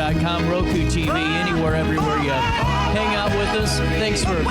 RiverBender.com, Roku TV, anywhere, everywhere you hang out with us. Thanks for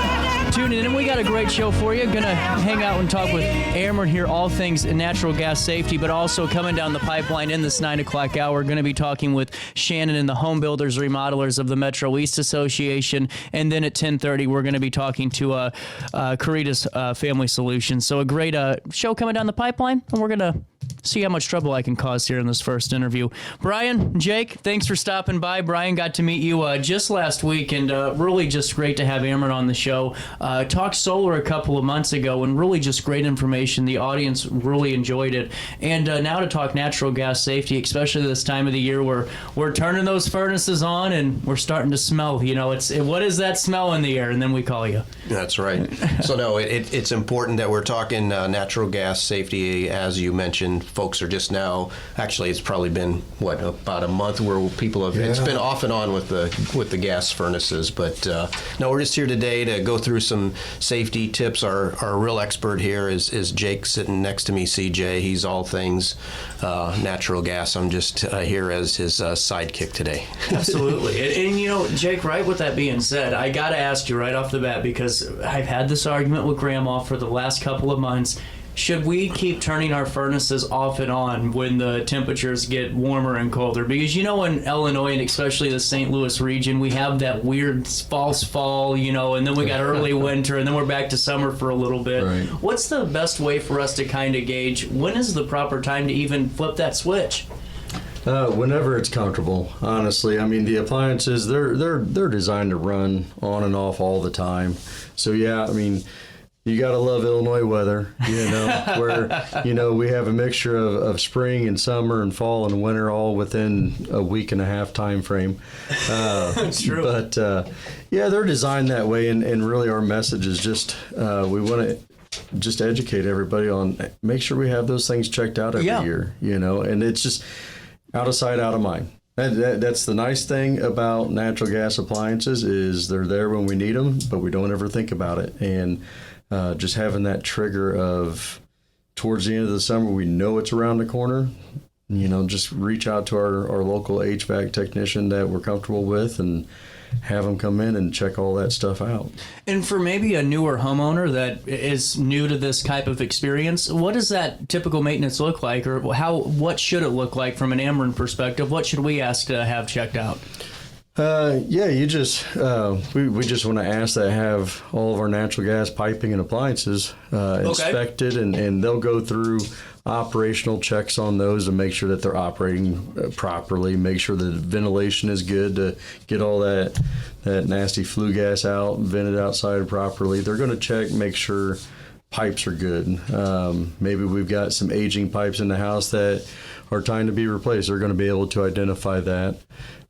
tuning in. We got a great show for you. Going to hang out and talk with Ameren here, all things natural gas safety, but also coming down the pipeline in this 9 o'clock hour, going to be talking with Shannon and the home builders, remodelers of the Metro East Association. And then at 10:30, we're going to be talking to Caritas Family Solutions. So a great show coming down the pipeline, and we're going to see how much trouble I can cause here in this first interview. Brian, Jake, thanks for stopping by. Brian, got to meet you just last week, and really just great to have Ameren on the show. Talked solar a couple of months ago, and really just great information. The audience really enjoyed it. And now to talk natural gas safety, especially this time of the year where we're turning those furnaces on and we're starting to smell. You know, what is that smell in the air? And then we call you. That's right. So, no, it's important that we're talking natural gas safety, as you mentioned. Folks are just now, actually it's probably been about a month where people have it's been off and on with the gas furnaces, but no, we're just here today to go through some safety tips. Our real expert here is Jake, sitting next to me, CJ. He's all things natural gas. I'm just here as his sidekick today. Absolutely. And you know, Jake, right, with that being said, I got to ask you right off the bat, because I've had this argument with Grandma for the last couple of months. Should we keep turning our furnaces off and on when the temperatures get warmer and colder? Because, you know, in Illinois, and especially the St. Louis region, we have that weird false fall, you know, and then we got early winter, and then we're back to summer for a little bit. Right. What's the best way for us to kind of gauge when is the proper time to even flip that switch? Whenever it's comfortable, honestly. I mean, the appliances, they're designed to run on and off all the time. So, yeah, I mean, you got to love Illinois weather, you know, where, you know, we have a mixture of spring and summer and fall and winter all within a week and a half time frame. That's true. But, yeah, they're designed that way. And really our message is just we want to just educate everybody on make sure we have those things checked out every year, you know, and it's just out of sight, out of mind. That's the nice thing about natural gas appliances is they're there when we need them, but we don't ever think about it. And just having that trigger of towards the end of the summer, we know it's around the corner, you know, just reach out to our local HVAC technician that we're comfortable with and have them come in and check all that stuff out. And for maybe a newer homeowner that is new to this type of experience, what does that typical maintenance look like, or what should it look like from an Ameren perspective? What should we ask to have checked out? You just we just want to ask that have all of our natural gas piping and appliances inspected, and they'll go through operational checks on those to make sure that they're operating properly, make sure the ventilation is good to get all that nasty flue gas out, vented outside properly. They're going to check, make sure pipes are good. Maybe we've got some aging pipes in the house that are time to be replaced. They're going to be able to identify that.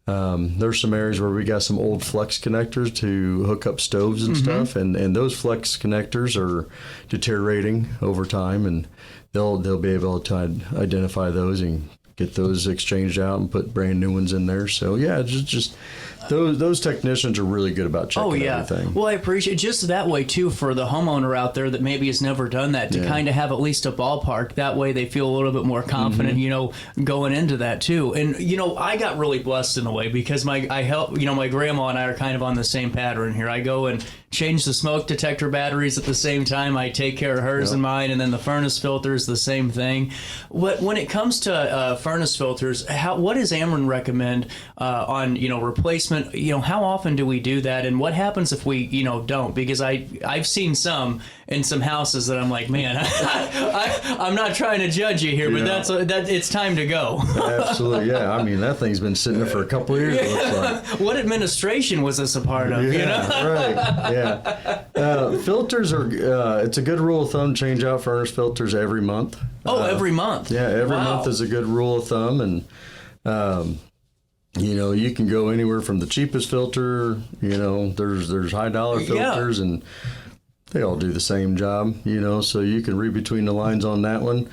There's some areas where we got some old flex connectors to hook up stoves and stuff, and those flex connectors are deteriorating over time, and they'll be able to identify those and get those exchanged out and put brand new ones in there. So yeah, just those technicians are really good about checking everything. Well, I appreciate just that way too for the homeowner out there that maybe has never done that to kind of have at least a ballpark. That way they feel a little bit more confident, you know, going into that too. And you know, I got really blessed in a way because my grandma and I are kind of on the same pattern here. I go and change the smoke detector batteries at the same time. I take care of hers and mine, and then the furnace filters, the same thing. When it comes to furnace filters, what does Ameren recommend on replacement? How often do we do that, and what happens if we don't? Because I've seen some in some houses that I'm like, man, I'm not trying to judge you here, but that it's time to go. Absolutely, yeah. I mean, that thing's been sitting there for a couple of years. It looks like. What administration was this a part of? Right. Yeah. Filters are. It's a good rule of thumb. Change out furnace filters every month. Every month. Yeah, every month is a good rule of thumb, and you can go anywhere from the cheapest filter. There's high dollar filters and. They all do the same job, so you can read between the lines on that one.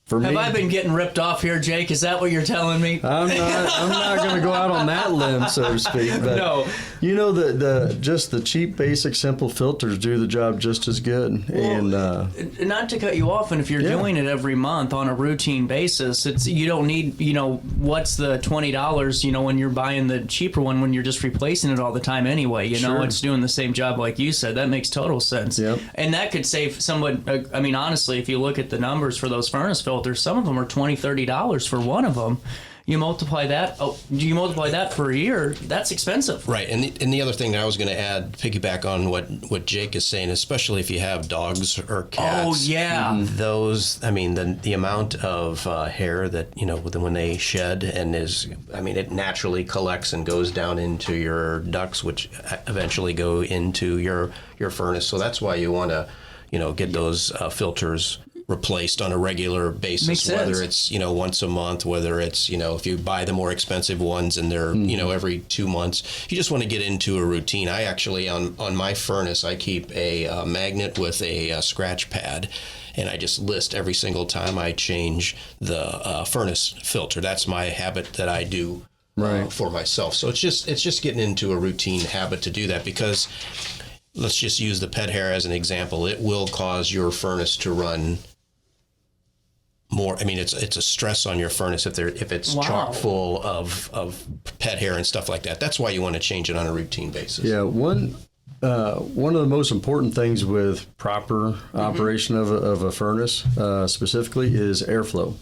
For me, have I been getting ripped off here, Jake? Is that what you're telling me? I'm not going to go out on that limb, so to speak. But No. you know, just the cheap, basic, simple filters do the job just as good. Well, and not to cut you off, and if you're doing it every month on a routine basis, you don't need, what's the $20, when you're buying the cheaper one when you're just replacing it all the time anyway. Sure. It's doing the same job like you said. That makes total sense. Yep. And that could save someone. I mean, honestly, if you look at the numbers for those furnace filters, some of them are $20, $30 for one of them. You multiply that. For a year. That's expensive. Right, and the other thing that I was going to add, piggyback on what Jake is saying, especially if you have dogs or cats. Oh yeah. Those, I mean, the amount of hair that when they shed it naturally collects and goes down into your ducts, which eventually go into your furnace. So that's why you want to, get those filters replaced on a regular basis. Makes sense. Whether it's once a month, whether it's if you buy the more expensive ones and they're every 2 months. You just want to get into a routine. I actually on my furnace I keep a magnet with a scratch pad, and I just list every single time I change the furnace filter. That's my habit that I do for myself. So it's just getting into a routine habit to do that, because let's just use the pet hair as an example. It will cause your furnace to run more. I mean, it's a stress on your furnace if it's chock full of pet hair and stuff like that. That's why you want to change it on a routine basis. Yeah, one of the most important things with proper operation of a furnace specifically is airflow.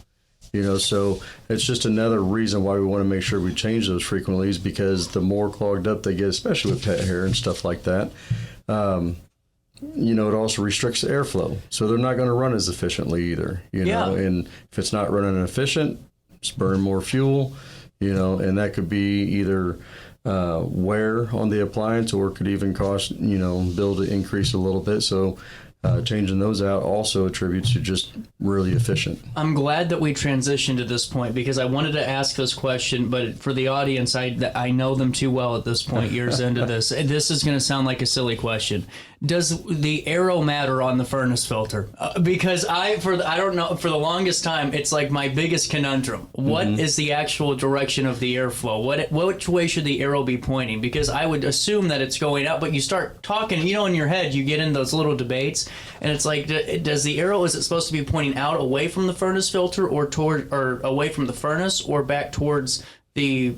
So it's just another reason why we want to make sure we change those frequently, is because the more clogged up they get, especially with pet hair and stuff like that, it also restricts the airflow. So they're not going to run as efficiently either, and if it's not running efficient, it's burning more fuel, and that could be either wear on the appliance, or it could even cost, bill to increase a little bit. So changing those out also attributes to just really efficient. I'm glad that we transitioned to this point, because I wanted to ask this question, but for the audience, I know them too well at this point, years into this. This is going to sound like a silly question. Does the arrow matter on the furnace filter? Because I don't know, for the longest time, it's like my biggest conundrum. What is the actual direction of the airflow? Which way should the arrow be pointing? Because I would assume that it's going out, but you start talking, in your head, you get in those little debates, and it's like, is it supposed to be pointing out away from the furnace filter, or away from the furnace, or back towards the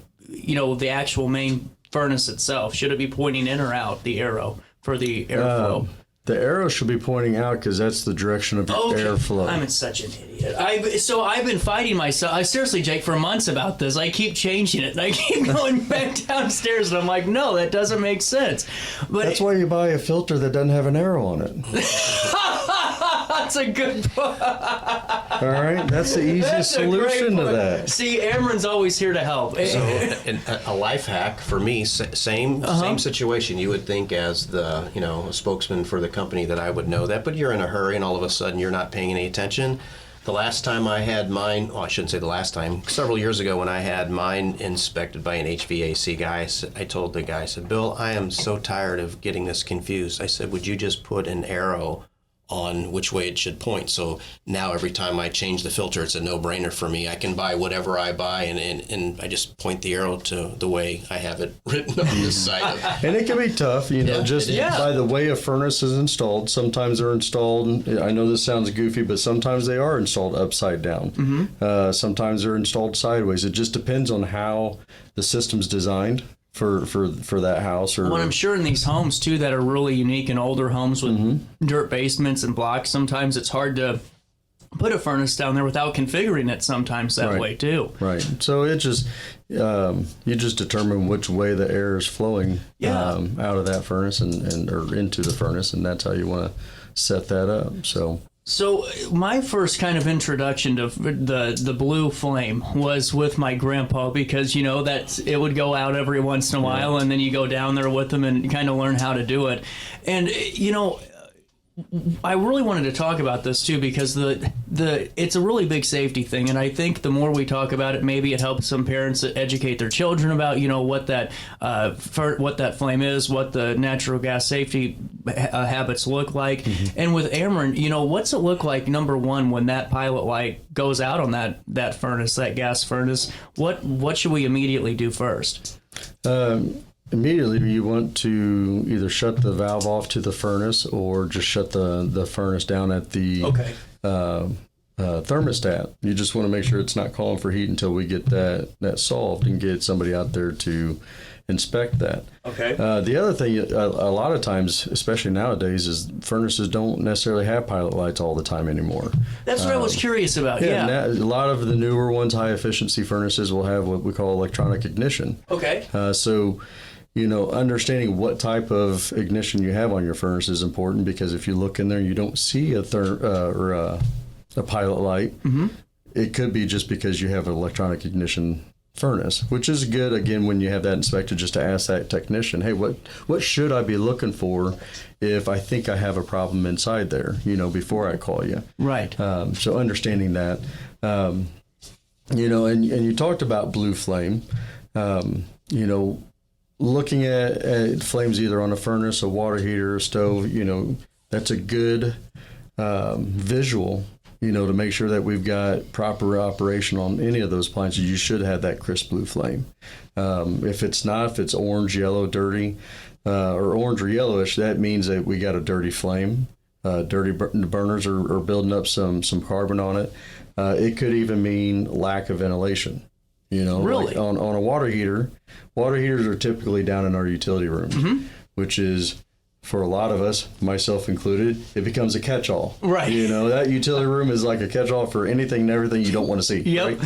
actual main furnace itself? Should it be pointing in or out, the arrow, for the airflow? The arrow should be pointing out, because that's the direction of your airflow. I'm such an idiot. I've been fighting myself. Seriously, Jake, for months about this. I keep changing it, and I keep going back downstairs, and I'm like, no, that doesn't make sense. But that's why you buy a filter that doesn't have an arrow on it. That's a good point. All right, that's the easiest solution to that. See, Ameren's always here to help. So, and a life hack for me, same situation. You would think as the a spokesman for the company that I would know that, but you're in a hurry, and all of a sudden you're not paying any attention. The last time I had mine, I shouldn't say the last time, several years ago when I had mine inspected by an HVAC guy, I told the guy, I said, Bill, I am so tired of getting this confused. I said, would you just put an arrow on which way it should point? So now every time I change the filter, it's a no-brainer for me. I can buy whatever I buy, and I just point the arrow to the way I have it written on the side. And it can be tough, by the way a furnace is installed. Sometimes they're installed, I know this sounds goofy, but sometimes they are installed upside down. Sometimes they're installed sideways. It just depends on how the system's designed for that house. Well, I'm sure in these homes too that are really unique, in older homes with dirt basements and blocks, sometimes it's hard to put a furnace down there without configuring it sometimes that way too. Right. So it just you just determine which way the air is flowing out of that furnace and or into the furnace, and that's how you want to set that up. So my first kind of introduction to the blue flame was with my grandpa, because that it would go out every once in a while, and then you go down there with them and kind of learn how to do it. And I really wanted to talk about this too because it's a really big safety thing, and I think the more we talk about it, maybe it helps some parents educate their children about what that flame is, what the natural gas safety habits look like, and with Ameren, what's it look like? Number one, when that pilot light goes out on that furnace, that gas furnace, what should we immediately do first? Immediately, you want to either shut the valve off to the furnace or just shut the furnace down at the thermostat. You just want to make sure it's not calling for heat until we get that solved and get somebody out there to inspect that. Okay. The other thing, a lot of times, especially nowadays, is furnaces don't necessarily have pilot lights all the time anymore. That's what I was curious about. Yeah. A lot of the newer ones, high efficiency furnaces, will have what we call electronic ignition. Okay. So understanding what type of ignition you have on your furnace is important, because if you look in there and you don't see a pilot light, it could be just because you have an electronic ignition furnace, which is good, again, when you have that inspected, just to ask that technician, hey, what should I be looking for if I think I have a problem inside there, before I call you. Right. So understanding that, and you talked about blue flame, looking at flames either on a furnace, a water heater, a stove, that's a good visual, to make sure that we've got proper operation on any of those appliances. You should have that crisp blue flame. If it's orange, yellow, dirty, or orange or yellowish, that means that we got a dirty flame. Dirty burners are building up some carbon on it. It could even mean lack of ventilation. Really? Like on a water heater, water heaters are typically down in our utility rooms, which is, for a lot of us, myself included, it becomes a catch-all. Right. That utility room is like a catch-all for anything and everything you don't want to see. Yep. Right?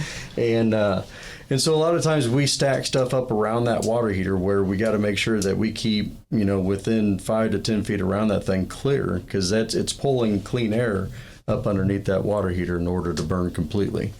And so a lot of times we stack stuff up around that water heater, where we got to make sure that we keep, within 5 to 10 feet around that thing clear, because it's pulling clean air up underneath that water heater in order to burn completely.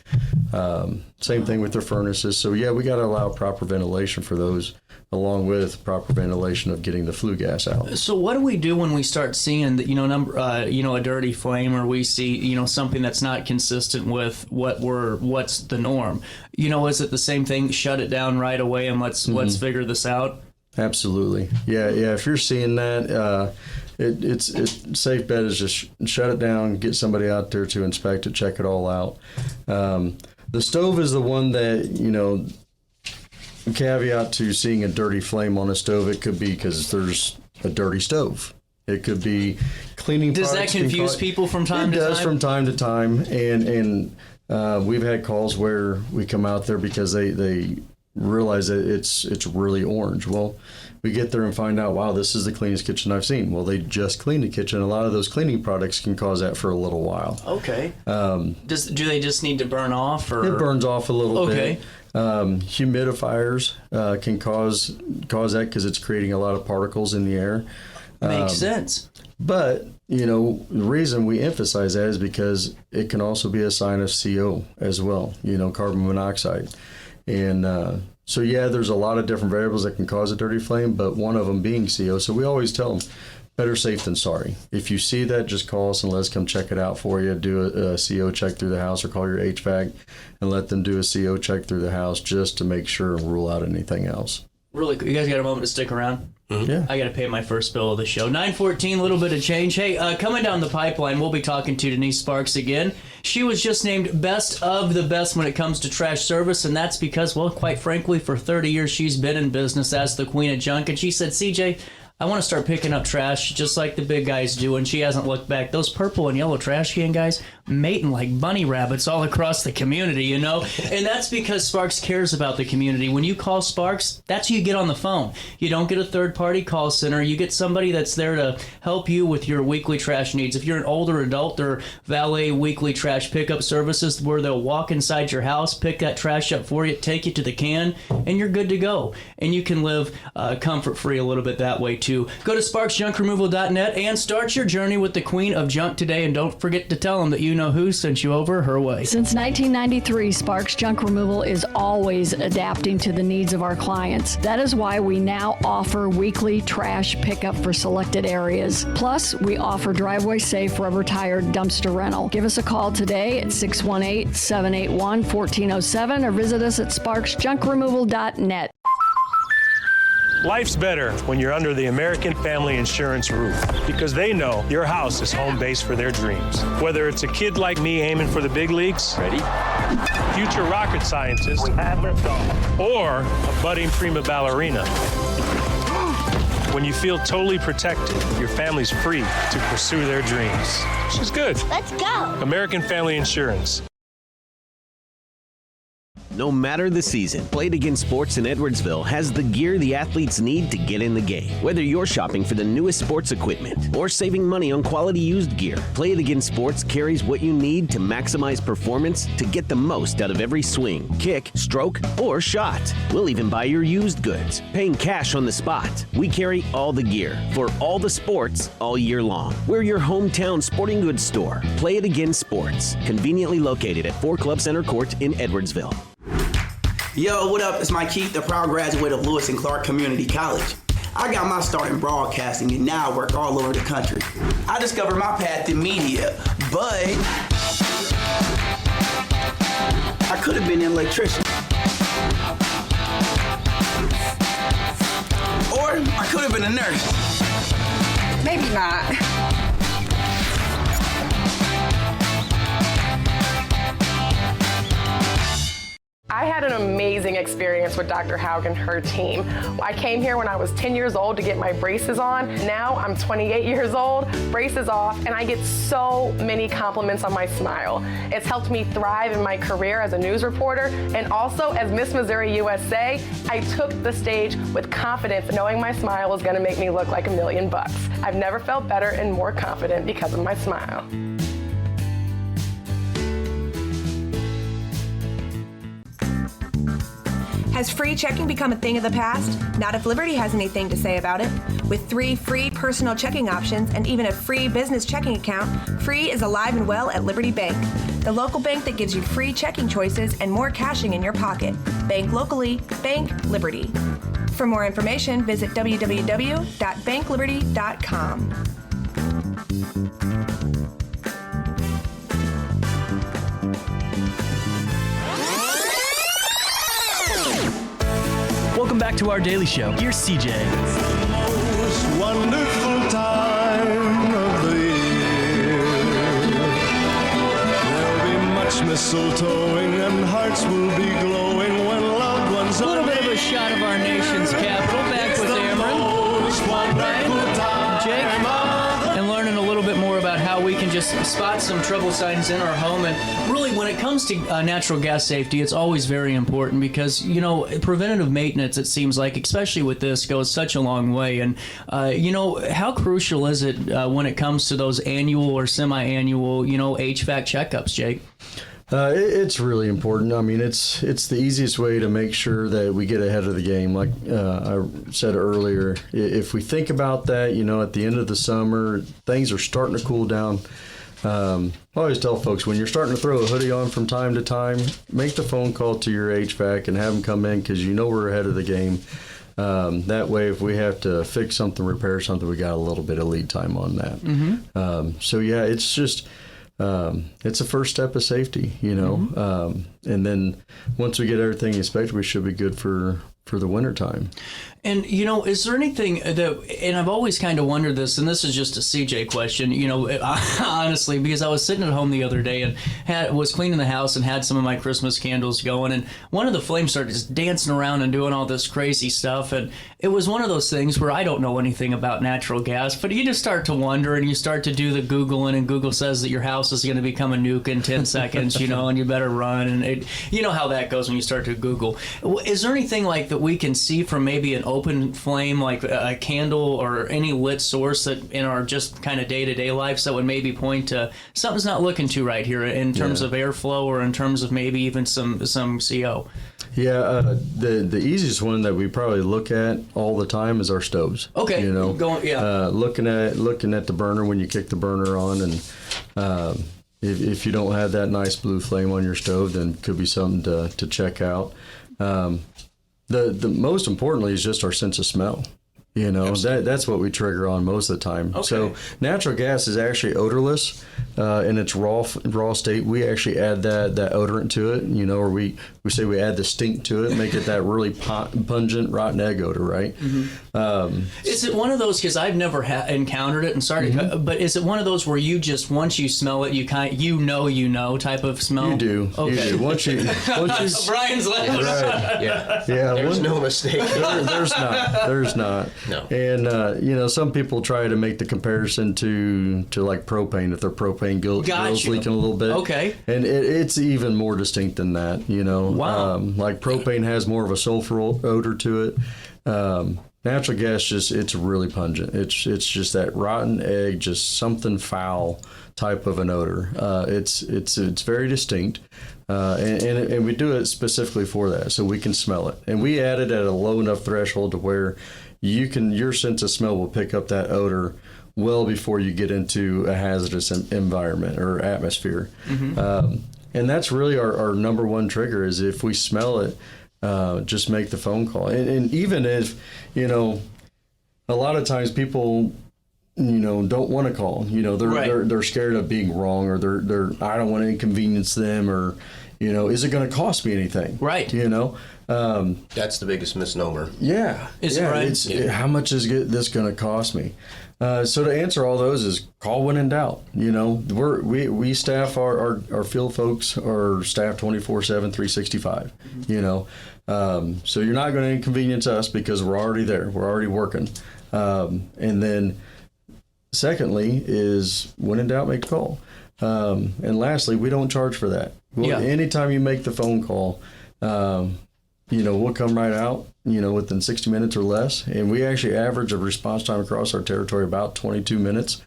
Same thing with their furnaces. So yeah, we got to allow proper ventilation for those, along with proper ventilation of getting the flue gas out. So what do we do when we start seeing that, a dirty flame, or we see, something that's not consistent with what's the norm? Is it the same thing? Shut it down right away and let's figure this out. Absolutely. Yeah. If you're seeing that, it's safe bet is just shut it down, get somebody out there to inspect it, check it all out. The stove is the one that, caveat to seeing a dirty flame on a stove, it could be because there's a dirty stove. It could be cleaning products. Does that confuse people from time to time? It does from time to time. And we've had calls where we come out there because they realize that it's really orange. Well, we get there and find out, wow, this is the cleanest kitchen I've seen. Well, they just cleaned the kitchen. A lot of those cleaning products can cause that for a little while. Okay. Do they just need to burn off? Or? It burns off a little bit. Humidifiers can cause that because it's creating a lot of particles in the air. Makes sense. But, the reason we emphasize that is because it can also be a sign of CO as well, carbon monoxide. And so, yeah, there's a lot of different variables that can cause a dirty flame, but one of them being CO. So we always tell them, better safe than sorry. If you see that, just call us and let us come check it out for you. Do a CO check through the house, or call your HVAC and let them do a CO check through the house just to make sure and rule out anything else. Really quick, you guys got a moment to stick around? Yeah. I got to pay my first bill of the show. 9:14, a little bit of change. Hey, coming down the pipeline, we'll be talking to Denise Sparks again. She was just named best of the best when it comes to trash service, and that's because, well, quite frankly, for 30 years she's been in business as the queen of junk. And she said, CJ, I want to start picking up trash just like the big guys do, and she hasn't looked back. Those purple and yellow trash can guys mating like bunny rabbits all across the community, And that's because Sparks cares about the community. When you call Sparks, that's who you get on the phone. You don't get a third-party call center. You get somebody that's there to help you with your weekly trash needs. If you're an older adult, they're valet weekly trash pickup services where they'll walk inside your house, pick that trash up for you, take you to the can, and you're good to go. And you can live comfort-free a little bit that way, too. to. Go to sparksjunkremoval.net and start your journey with the queen of junk today. And don't forget to tell them that you know who sent you over her way. Since 1993, Sparks Junk Removal is always adapting to the needs of our clients. That is why we now offer weekly trash pickup for selected areas. Plus, we offer driveway-safe rubber-tired dumpster rental. Give us a call today at 618-781-1407 or visit us at sparksjunkremoval.net. Life's better when you're under the American Family Insurance roof because they know your house is home base for their dreams. Whether it's a kid like me aiming for the big leagues, ready? Future rocket scientist, or a budding prima ballerina. When you feel totally protected, your family's free to pursue their dreams. Which is good. Let's go. American Family Insurance. No matter the season, Play It Again Sports in Edwardsville has the gear the athletes need to get in the game. Whether you're shopping for the newest sports equipment or saving money on quality used gear, Play It Again Sports carries what you need to maximize performance to get the most out of every swing, kick, stroke, or shot. We'll even buy your used goods, paying cash on the spot. We carry all the gear for all the sports all year long. We're your hometown sporting goods store. Play It Again Sports, conveniently located at 4 Club Center Court in Edwardsville. Yo, what up? It's Mike Keith, the proud graduate of Lewis and Clark Community College. I got my start in broadcasting and now I work all over the country. I discovered my path in media, but I could have been an electrician. Or I could have been a nurse. Maybe not. I had an amazing experience with Dr. Haug and her team. I came here when I was 10 years old to get my braces on. Now I'm 28 years old, braces off, and I get so many compliments on my smile. It's helped me thrive in my career as a news reporter, and also as Miss Missouri USA, I took the stage with confidence, knowing my smile was gonna make me look like $1 million. I've never felt better and more confident because of my smile. Has free checking become a thing of the past? Not if Liberty has anything to say about it. With 3 free personal checking options and even a free business checking account, Free is alive and well at Liberty Bank, the local bank that gives you free checking choices and more cashing in your pocket. Bank locally, bank Liberty. For more information, visit www.bankliberty.com. Welcome back to our daily show. Here's CJ. It's the most wonderful time of the year. There'll be much mistletoeing and hearts will be glowing when loved ones A little are bit of a near. shot of our nation's capital. Back It's with the Ameren. most wonderful time Jake, of and learning a little bit more about how we can just spot some trouble signs in our home. And really, when it comes to natural gas safety, it's always very important because, you know, preventative maintenance, it seems like, especially with this, goes such a long way. And, you know, how crucial is it when it comes to those annual or semi-annual, you know, HVAC checkups, Jake? It's really important. I mean, it's the easiest way to make sure that we get ahead of the game. Like I said earlier, if we think about that, you know, at the end of the summer, things are starting to cool down. I always tell folks, when you're starting to throw a hoodie on from time to time, make the phone call to your HVAC and have them come in because you know we're ahead of the game. That way, if we have to fix something, repair something, we got a little bit of lead time on that. Mm-hmm. So, yeah, it's just... it's a first step of safety, you know, and then once we get everything inspected, we should be good for the winter time. And, you know, is there anything that, and I've always kind of wondered this, and this is just a CJ question, you know, honestly, because I was sitting at home the other day and was cleaning the house and had some of my Christmas candles going, and one of the flames started just dancing around and doing all this crazy stuff, and it was one of those things where I don't know anything about natural gas, but you just start to wonder, and you start to do the Googling, and Google says that your house is going to become a nuke in 10 seconds, you know, and you better run, and you know how that goes when you start to Google. Is there anything like that we can see from maybe an open flame, like a candle or any lit source that in our just kind of day-to-day lives that would maybe point to something's not looking too right here in terms of airflow or in terms of maybe even some CO? Yeah, the easiest one that we probably look at all the time is our stoves. Okay. You know, looking at the burner when you kick the burner on, and if you don't have that nice blue flame on your stove, then it could be something to check out. The most importantly is just our sense of smell. You know, that's what we trigger on most of the time. Okay. So natural gas is actually odorless in its raw state. We actually add that odorant to it, you know, or we say we add the stink to it, make it that really pungent rotten egg odor, right? Mm-hmm. Is it one of those, because I've never encountered it, and sorry, but is it one of those where you just, once you smell it, you know type of smell? You do. Okay. You do. Once you Brian's laughing. right. Yeah. There's no mistake. There's not. No. And you know, some people try to make the comparison to like propane, if their propane grills leaking a little bit. Okay. And it's even more distinct than that. You know. Wow. Like propane has more of a sulfur odor to it. Natural gas it's really pungent. It's just that rotten egg, just something foul type of an odor. It's very distinct. And we do it specifically for that, so we can smell it. And we add it at a low enough threshold to where your sense of smell will pick up that odor well before you get into a hazardous environment or atmosphere. Mm-hmm. And that's really our number one trigger is if we smell it, just make the phone call. And even if, you know, a lot of times people, you know, don't want to call. You know, they're scared of being wrong, or they're I don't want to inconvenience them, or, you know, is it going to cost me anything? Right. You know. That's the biggest misnomer. Yeah. Is it right? How much is this going to cost me? So to answer all those is call when in doubt. You know, we staff our field folks are staffed 24/7, 365. You know, so you're not going to inconvenience us because we're already there. We're already working. And then secondly is when in doubt, make the call. And lastly, we don't charge for that. Anytime you make the phone call, you know, we'll come right out, you know, within 60 minutes or less. And we actually average a response time across our territory about 22 minutes.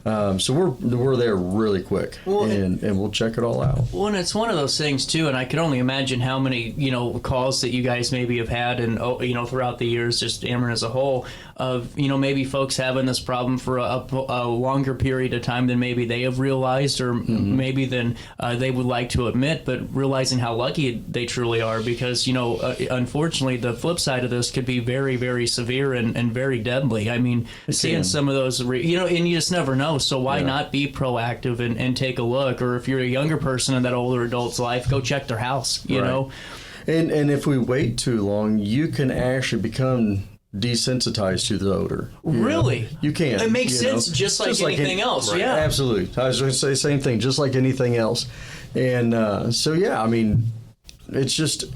So we're there really quick, and we'll check it all out. Well, and it's one of those things too, and I can only imagine how many, you know, calls that you guys maybe have had, and you know, throughout the years, just Ameren as a whole, of, you know, maybe folks having this problem for a longer period of time than maybe they have realized, or maybe than they would like to admit, but realizing how lucky they truly are, because, you know, unfortunately, the flip side of this could be very, very severe and very deadly. I mean, seeing some of those, you know, and you just never know. So why not be proactive and take a look? Or if you're a younger person in that older adult's life, go check their house, you know? And if we wait too long, you can actually become desensitized to the odor. Really? You can. It makes sense, just like anything else. Right. Yeah. Absolutely. I was going to say the same thing, just like anything else. And so, yeah, I mean, it's just...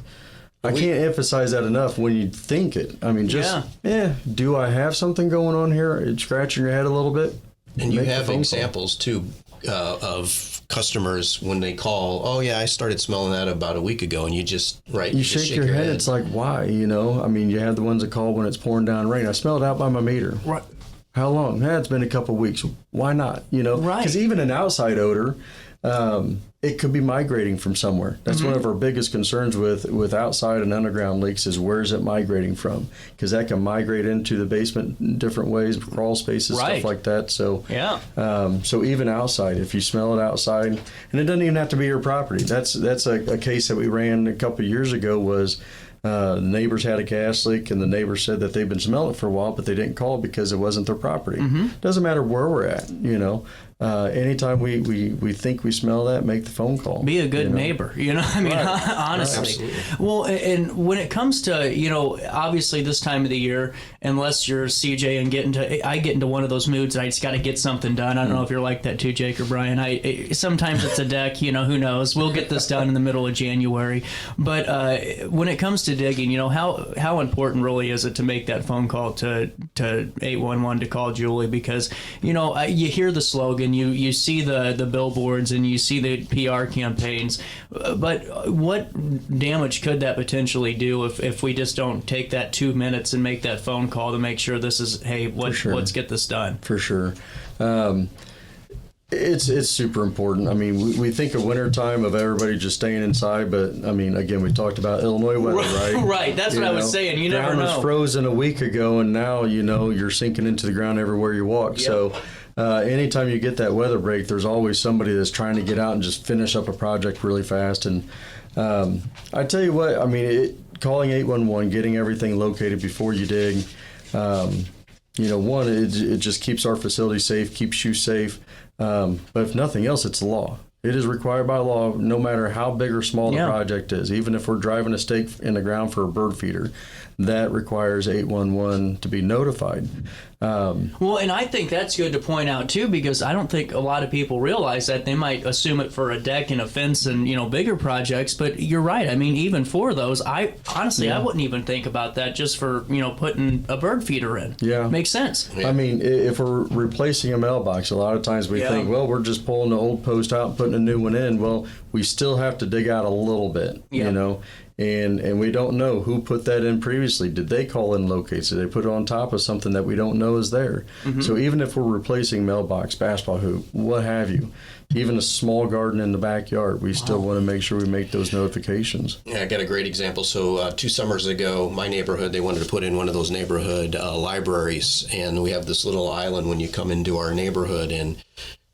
I can't emphasize that enough when you think it. I mean, just, do I have something going on here? It's scratching your head a little bit. And you have examples, too, of customers when they call, oh, yeah, I started smelling that about a week ago, and you just, you shake your head. It's like, why? You know, I mean, you have the ones that call when it's pouring down rain. I smelled it out by my meter. Right. How long? It's been a couple of weeks. Why not? You know, because even an outside odor, it could be migrating from somewhere. That's one of our biggest concerns with outside and underground leaks is where is it migrating from? Because that can migrate into the basement in different ways, crawl spaces, stuff like that. So so even outside, if you smell it outside, and it doesn't even have to be your property. That's a case that we ran a couple of years ago. Was neighbors had a gas leak, and the neighbor said that they've been smelling it for a while, but they didn't call because it wasn't their property. Doesn't matter where we're at, you know. Anytime we think we smell that, make the phone call. Be a good neighbor, you know. I mean, honestly. Well, and when it comes to, you know, obviously this time of the year, unless you're CJ and I get into one of those moods, and I just got to get something done. I don't know if you're like that too, Jake or Brian. Sometimes it's a deck, you know, who knows? We'll get this done in the middle of January. But when it comes to digging, you know, how important really is it to make that phone call to 811 to call Julie? Because, you know, you hear the slogan. You see the billboards and you see the PR campaigns, but what damage could that potentially do if we just don't take that 2 minutes and make that phone call to make sure this is, hey, let's get this done? For sure. It's super important. I mean, we think of wintertime of everybody just staying inside, but I mean, again, we talked about Illinois weather, right? Right. That's what I was saying. You never know. Ground was frozen a week ago, and now you're sinking into the ground everywhere you walk. Yep. So, anytime you get that weather break, there's always somebody that's trying to get out and just finish up a project really fast. And I tell you what, I mean, calling 811, getting everything located before you dig. One, it just keeps our facility safe, keeps you safe. But if nothing else, it's law. It is required by law, no matter how big or small the project is. Even if we're driving a stake in the ground for a bird feeder, that requires 811 to be notified. Well, and I think that's good to point out, too, because I don't think a lot of people realize that. They might assume it for a deck and a fence and, bigger projects. But you're right. I mean, even for those, I wouldn't even think about that just for, putting a bird feeder in. Yeah. Makes sense. Yeah. I mean, if we're replacing a mailbox, a lot of times we think, well, we're just pulling the old post out and putting a new one in. Well, we still have to dig out a little bit, And we don't know who put that in previously. Did they call in locates? Did they put it on top of something that we don't know is there? Mm-hmm. So even if we're replacing mailbox, basketball hoop, what have you, even a small garden in the backyard, we still want to make sure we make those notifications. Yeah, I got a great example. So 2 summers ago, my neighborhood, they wanted to put in one of those neighborhood libraries. And we have this little island when you come into our neighborhood, and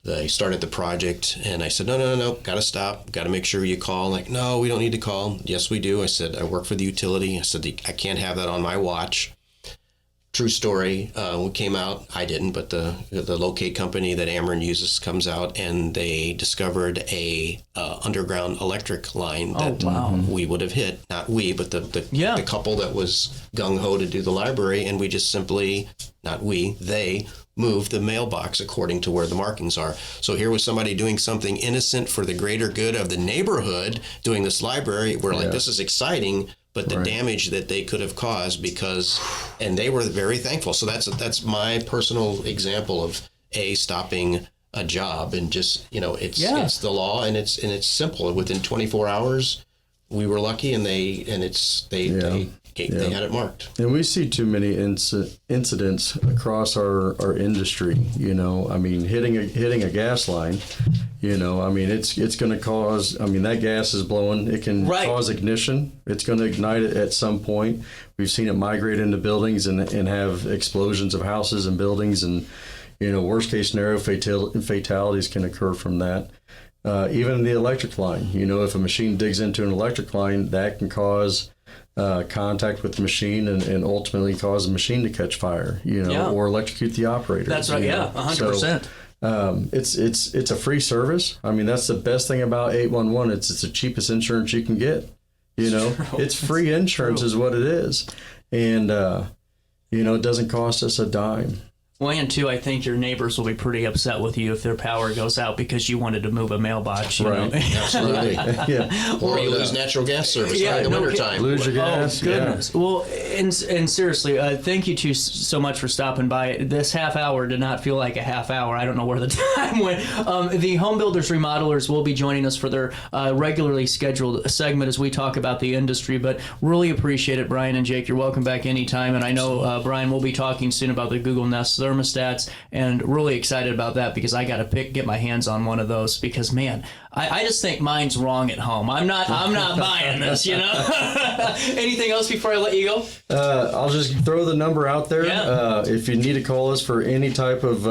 they started the project, and I said, no, got to stop, got to make sure you call. Like, no, we don't need to call. Yes, we do. I said, I work for the utility. I said, I can't have that on my watch. True story. We came out, I didn't, but the locate company that Ameren uses comes out, and they discovered a underground electric line that we would have hit. Not we, but the couple that was gung-ho to do the library, and we just simply, not we, they moved the mailbox according to where the markings are. So here was somebody doing something innocent for the greater good of the neighborhood, doing this library. We're like, this is exciting, but the damage that they could have caused and they were very thankful. So that's my personal example of stopping a job, and just, it's the law, and it's simple. Within 24 hours, we were lucky, and they had it marked. And we see too many incidents across our industry. I mean, hitting a gas line. I mean, it's going to cause. I mean, that gas is blowing. It can cause ignition. It's going to ignite it at some point. We've seen it migrate into buildings and have explosions of houses and buildings, and worst case scenario, fatalities can occur from that. Even the electric line. If a machine digs into an electric line, that can cause contact with the machine and ultimately cause the machine to catch fire, or electrocute the operator. That's right. 100%. So, it's a free service. I mean, that's the best thing about 811. It's the cheapest insurance you can get. It's free insurance is what it is, and it doesn't cost us a dime. Well, and two, I think your neighbors will be pretty upset with you if their power goes out because you wanted to move a mailbox. Right, absolutely. Or you lose natural gas service in the wintertime. Lose your gas. Oh, goodness. Yeah. Well, and seriously, thank you two so much for stopping by. This half hour did not feel like a half hour. I don't know where the time went. The Home Builders Remodelers will be joining us for their regularly scheduled segment as we talk about the industry, but really appreciate it, Brian and Jake. You're welcome back anytime, and I know, Brian, we'll be talking soon about the Google Nest thermostats, and really excited about that because I got to get my hands on one of those because, man, I just think mine's wrong at home. I'm not buying this, Anything else before I let you go? I'll just throw the number out there. Yeah. If you need to call us for any type of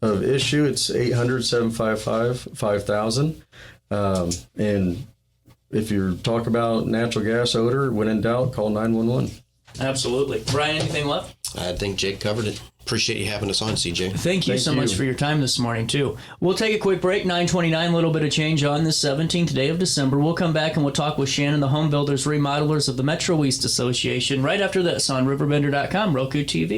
issue, it's 800-755-5000. And if you talk about natural gas odor, when in doubt, call 911. Absolutely. Brian, anything left? I think Jake covered it. Appreciate you having us on, CJ. Thank you so much for your time this morning, too. We'll take a quick break, 9:29, a little bit of change on this 17th day of December. We'll come back and we'll talk with Shannon, the Home Builders Remodelers of the Metro East Association, right after this on RiverBender.com, Roku TV.